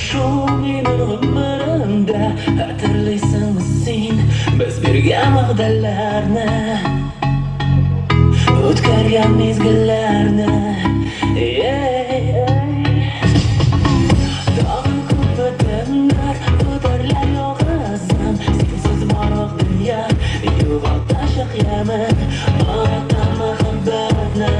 shu meni umrimda hatırlaysanmi sen biz bergan va'dalarni, o'tkargan mezgillarni. Dog'im ko'kbatimlar ko'tarilar yolg'izim, sensiz moroq dunyo yo'g'otda shaqyaman, o'ratan muhabbatni.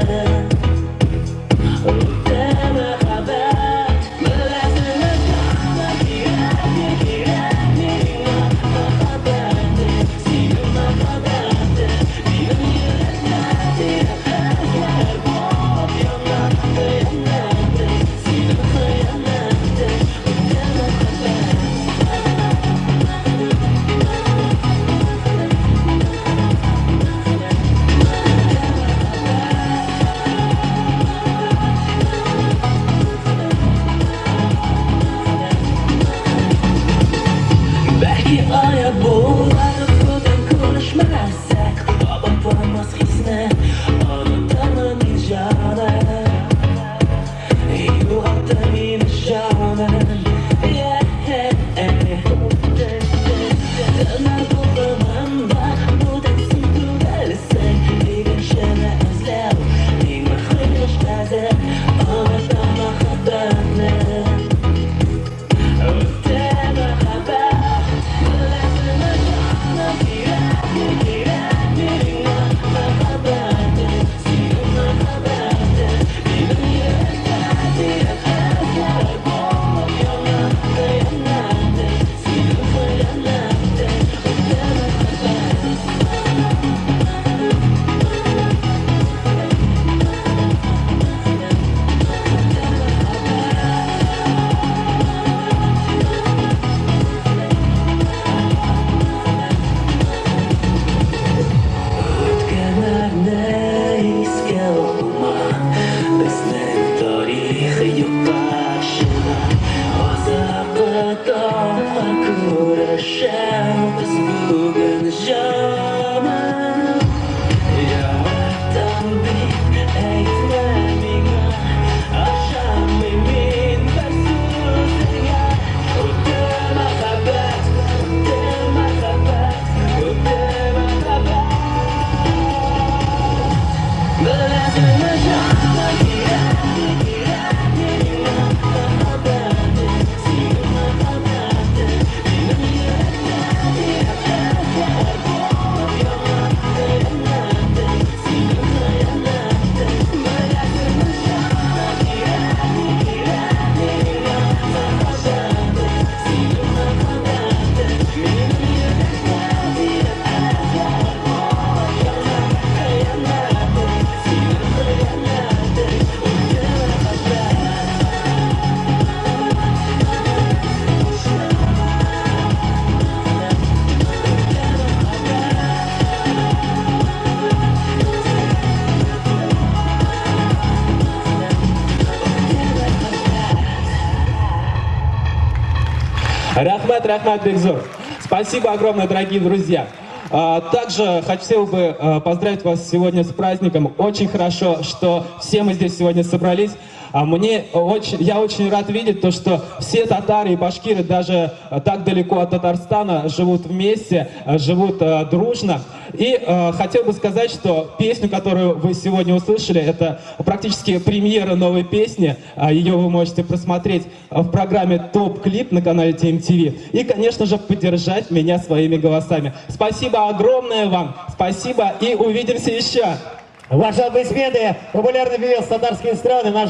Belki aya bo'lar ko'zdan ko'rishmasak, topib bo'lmas hisni unutaman jonim, uyg'otdi meni jonim. Dillar qo'limda budan sen tug'ilsang, degan shuni izlab eng muhim ishtazi unutaman muhabbatni. Рахмат Бекзор. Спасибо огромное, дорогие друзья. Также хотел бы поздравить вас сегодня с праздником. Очень хорошо, что все мы здесь сегодня собрались. Я очень рад видеть то, что все татары и башкиры даже так далеко от Татарстана живут вместе, живут дружно. И хотел бы сказать, что песню, которую вы сегодня услышали, это практически премьера новой песни. Ее вы можете просмотреть в программе «Топ-клип» на канале TMTV. И, конечно же, поддержать меня своими голосами. Спасибо огромное вам. Спасибо и увидимся еще. Ваши аплодисменты, популярный певец татарской эстрады, наш